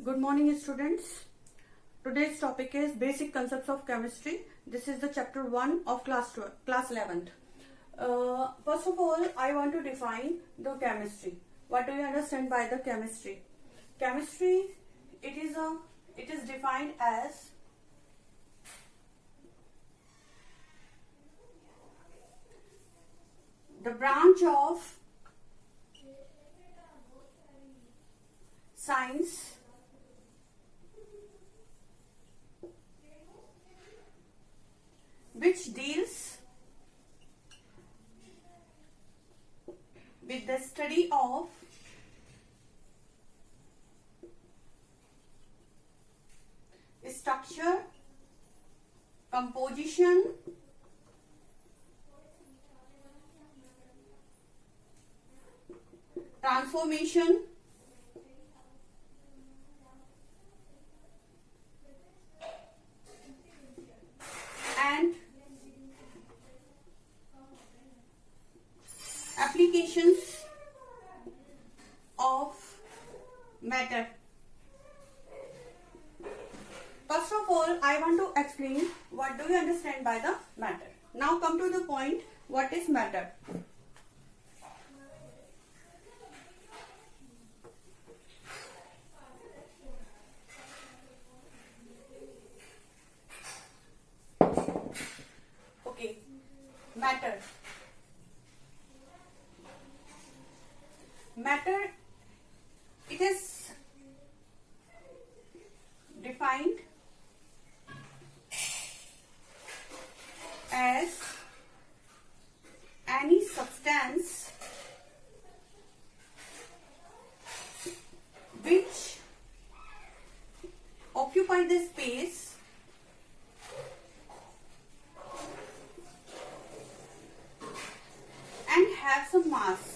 Good morning, students. Today's topic is basic concepts of chemistry. This is the chapter 1 of class 11th. First of all, I want to define the chemistry. What do you understand by the chemistry? Chemistry, it is defined as the branch of science which deals with the study of structure, composition, transformation, and applications of matter. First of all, I want to explain what do you understand by the matter. Now come to the point, what is matter? Okay, matter. Matter, it is defined as any substance which occupy the space and have some mass.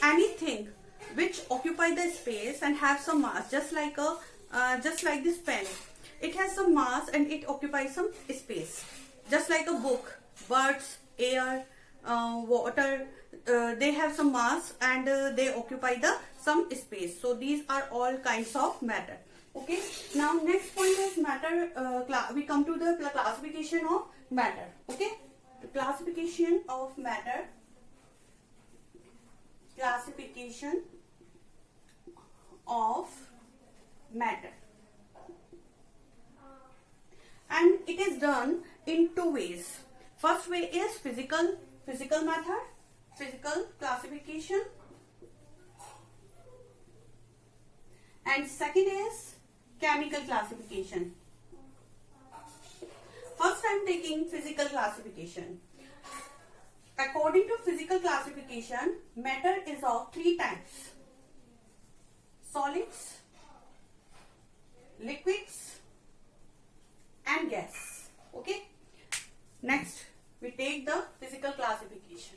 Anything which occupy the space and have some mass, just like this pen, it has some mass and it occupies some space. Just like a book, birds, air, water, they have some mass and they occupy some space. So these are all kinds of matter. Okay. Now next point is matter. We come to the classification of matter. Okay. The classification of matter. Classification of matter, and it is done in two ways. First way is physical method, physical classification, and second is chemical classification. First I am taking physical classification. According to physical classification, matter is of three types: solids, liquids, and gas. Okay. Next, we take the physical classification.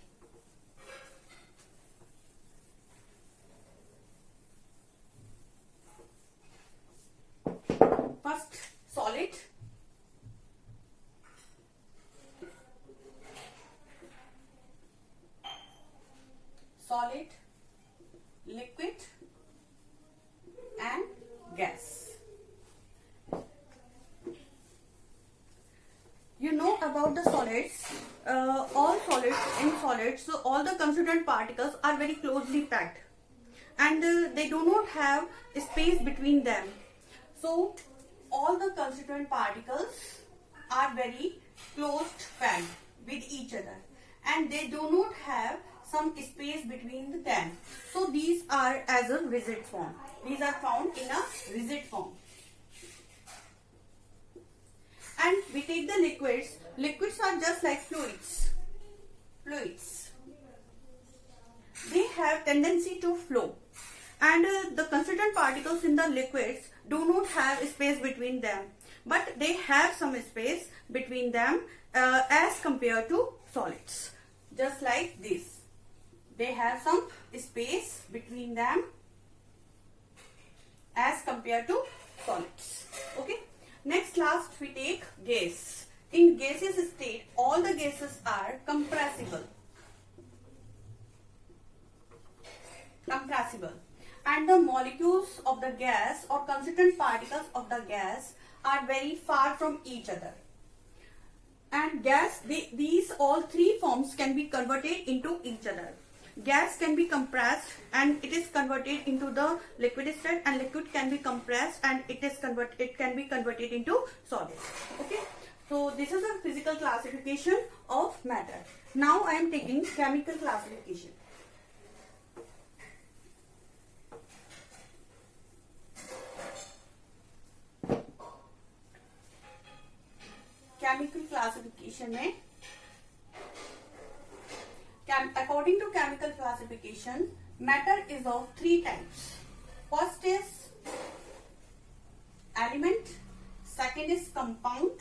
First, solid. Solid, liquid, and gas. You know about the solids. All solids, so all the constituent particles are very closely packed, and they do not have space between them. So all the constituent particles are very closed packed with each other, and they do not have some space between them. So these are as a rigid form. These are found in a rigid form. And we take the liquids. Liquids are just like fluids. They have tendency to flow. And the constituent particles in the liquids do not have space between them. But they have some space between them as compared to solids. Just like this. They have some space between them as compared to solids. Okay. Next, last we take gas. In gaseous state, all the gases are compressible. And the molecules of the gas or constituent particles of the gas are very far from each other. And gas, these all three forms can be converted into each other. Gas can be compressed and it is converted into the liquid state, and liquid can be compressed and it can be converted into solid. Okay, so this is a physical classification of matter. Now I am taking chemical classification. Chemical classification में according to chemical classification, matter is of three types. First is element, second is compound,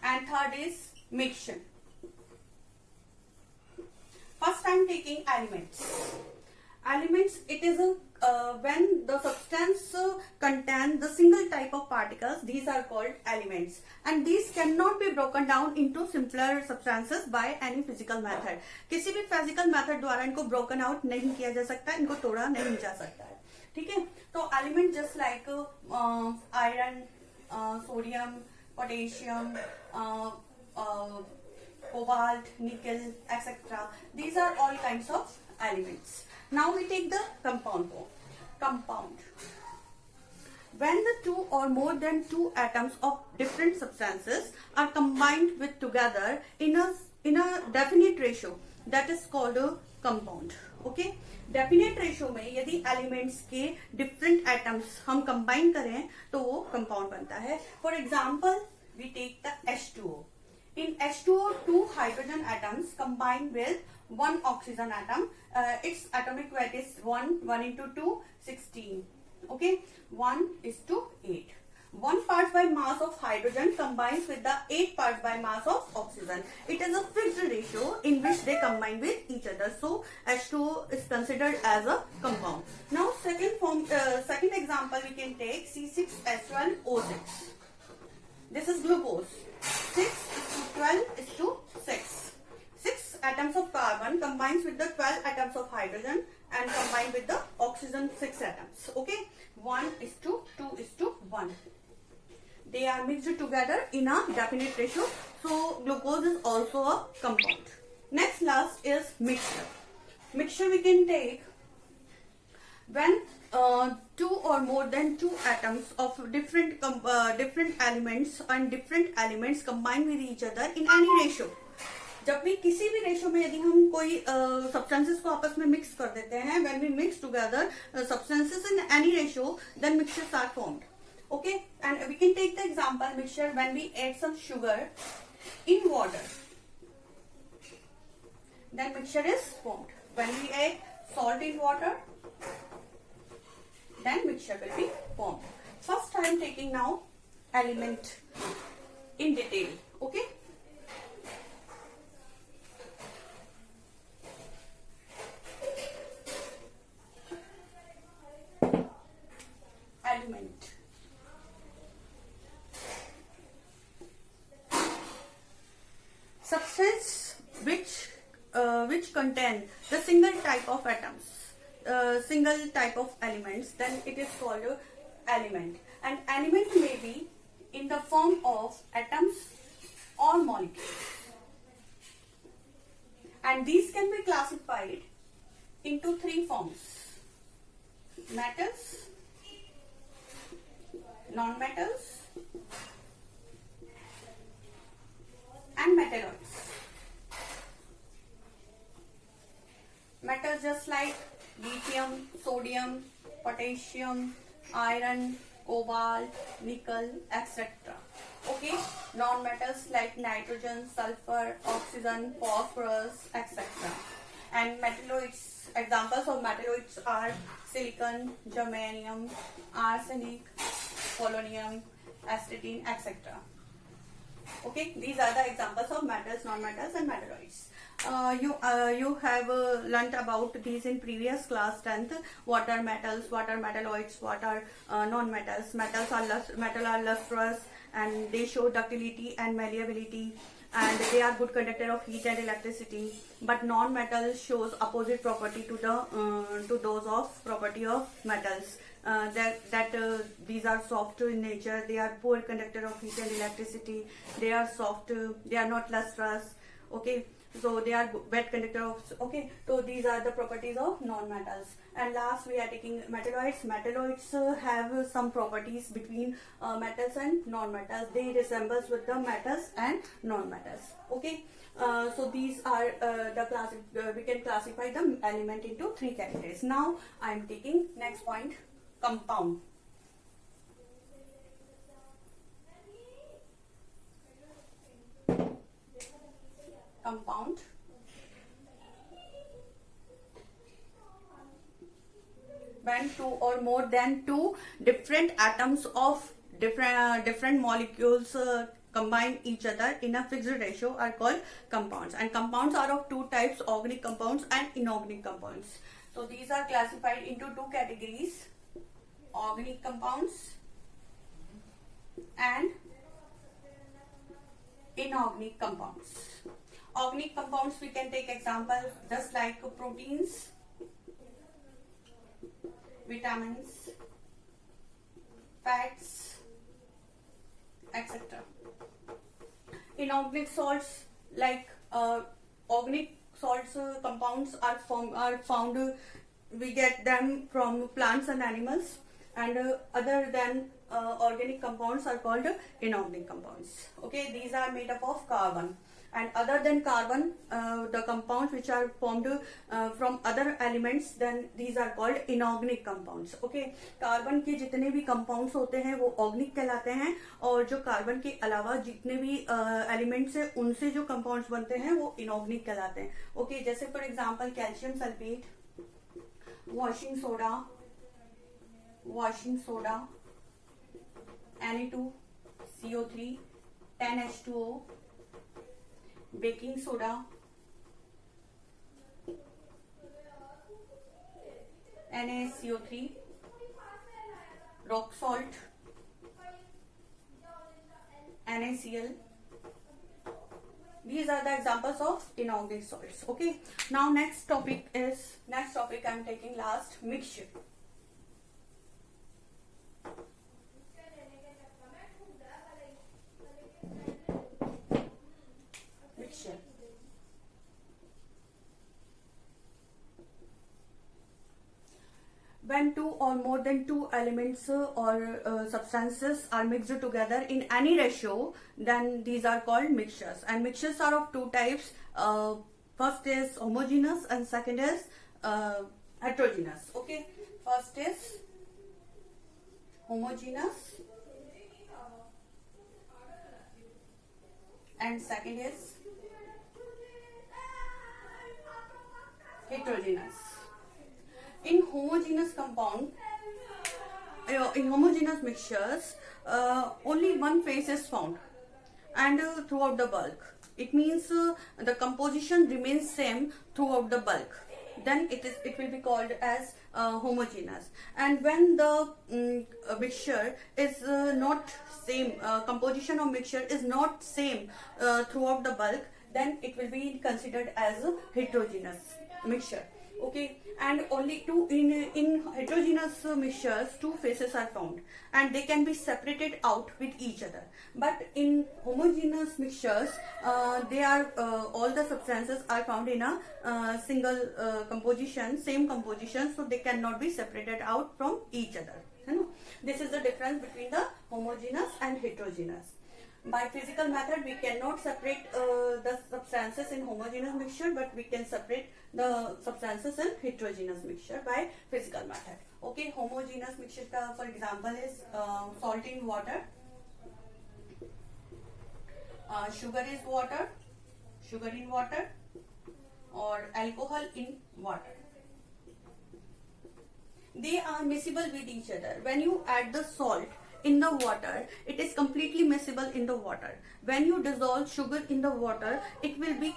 and third is mixture. First I am taking elements. Elements, it is when the substance contains the single type of particles, these are called elements, and these cannot be broken down into simpler substances by any physical method. किसी भी physical method द्वारा इनको broken out नहीं किया जा सकता, इनको तोड़ा नहीं जा सकता है. ठीक है, तो element just like iron, sodium, potassium, cobalt, nickel, etc. These are all kinds of elements. Now we take the compound form. Compound. When the two or more than two atoms of different substances are combined with together in a definite ratio, that is called a compound. Okay? Definite ratio में यदि elements के different atoms हम combine करें तो वो compound बनता है. For example, we take the H2O. In H2O, two hydrogen atoms combine with one oxygen atom. Its atomic weight is 1 into 2, 16. Okay, 1 is to 8. 1 parts by mass of hydrogen combines with the 8 parts by mass of oxygen. It is a fixed ratio in which they combine with each other. So H2O is considered as a compound. Now second example we can take C6H12O6. This is glucose. 6 is to 12 is to 6. 6 atoms of carbon combines with the 12 atoms of hydrogen and combine with the oxygen 6 atoms. Okay, 1 is to 2 is to 1. They are mixed together in a definite ratio. So glucose is also a compound. Next last is mixture. Mixture we can take when two or more than two atoms of different elements and different elements combine with each other in any ratio. जब भी किसी भी ratio में यदि हम कोई substances को आपस में mix कर देते हैं, when we mix together substances in any ratio, then mixtures are formed. Okay, and we can take the example mixture when we add some sugar in water, then mixture is formed. When we add salt in water, then mixture will be formed. First I am taking now element in detail. Okay. Element. Substance which contain the single type of atoms, single type of elements, then it is called element. And element may be in the form of atoms or molecules. And these can be classified into three forms: metals, non-metals, and metalloids. Metals just like lithium, sodium, potassium, iron, cobalt, nickel, etc. Okay, non-metals like nitrogen, sulfur, oxygen, phosphorus, etc. And metalloids, examples of metalloids are silicon, germanium, arsenic, polonium, astatine, etc. Okay, these are the examples of metals, non-metals, and metalloids. You have learnt about these in previous class 10th. What are metals? What are metalloids? What are non-metals? Metal are lustrous and they show ductility and malleability, and they are good conductor of heat and electricity. But non-metal shows opposite property to those of property of metals. These are soft in nature, they are poor conductor of heat and electricity, they are soft, they are not lustrous. Okay, so they are wet conductor of, okay, so these are the properties of non-metals. And last we are taking metalloids. Metalloids have some properties between metals and non-metals. They resembles with the metals and non-metals. Okay, so these are we can classify the element into 3 categories. Now I am taking next point, compound. Compound. When two or more than two different atoms of different molecules combine each other in a fixed ratio are called compounds. And compounds are of two types, organic compounds and inorganic compounds. So these are classified into 2 categories, organic compounds and inorganic compounds. Organic compounds we can take example just like proteins, vitamins, fats, etc. Inorganic salts like organic salts compounds are found we get them from plants and animals, and other than organic compounds are called inorganic compounds. Okay, these are made up of carbon, and other than carbon the compounds which are formed from other elements, then these are called inorganic compounds. Okay, carbon के जितने भी compounds होते हैं वो organic कहलाते हैं, और जो कार्बन के अलावा जितने भी elements है उनसे जो compounds बनते हैं वो inorganic कहलाते हैं. Okay, जैसे for example calcium sulfate, washing soda, Na2CO3, 10H2O, baking soda, NaCO3, rock salt, NaCl. These are the examples of inorganic salts. Okay, now next topic I am taking last, mixture. When two or more than two elements or substances are mixed together in any ratio, then these are called mixtures. And mixtures are of 2 types. First is homogeneous and second is heterogeneous. Okay, first is homogeneous and second is heterogeneous. In homogeneous mixtures, only one phase is found, and throughout the bulk. It means the composition remains same throughout the bulk. Then it will be called as homogeneous. And when the mixture is not same, composition of mixture is not same throughout the bulk, then it will be considered as a heterogeneous mixture. Okay, and only in heterogeneous mixtures 2 phases are found, and they can be separated out with each other. But in homogeneous mixtures, they are all the substances are found in a single composition, same composition, so they cannot be separated out from each other. This is the difference between the homogeneous and heterogeneous. By physical method, we cannot separate the substances in homogeneous mixture, but we can separate the substances in heterogeneous mixture by physical method. Okay, homogeneous mixture का for example is salt in water, sugar in water, or alcohol in water. They are miscible with each other. When you add the salt in the water, it is completely miscible in the water. When you dissolve sugar in the water, it will be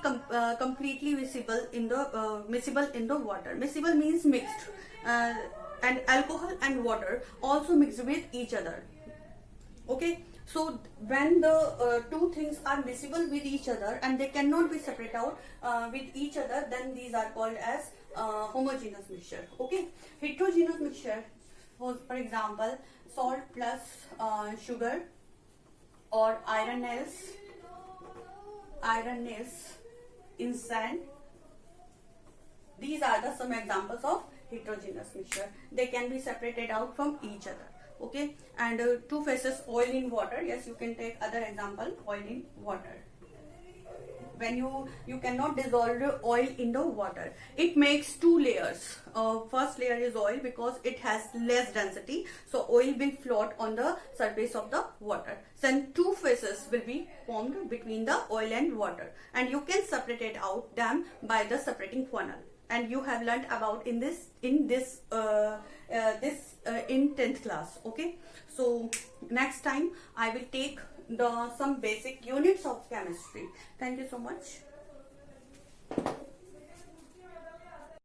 completely miscible in the water. Miscible means mixed, and alcohol and water also mixed with each other. Okay, so when the two things are miscible with each other and they cannot be separated out with each other, then these are called as homogeneous mixture. Okay, heterogeneous mixture, for example, salt plus sugar, or iron is in sand. These are the some examples of heterogeneous mixture. They can be separated out from each other. Okay, and two phases, oil in water. Yes, you can take other example, oil in water. When you cannot dissolve the oil in the water, it makes two layers. First layer is oil because it has less density, so oil will float on the surface of the water. Then two phases will be formed between the oil and water, and you can separate it out them by the separating funnel. And you have learned about in 10th class. Okay, so next time I will take some basic units of chemistry. Thank you so much.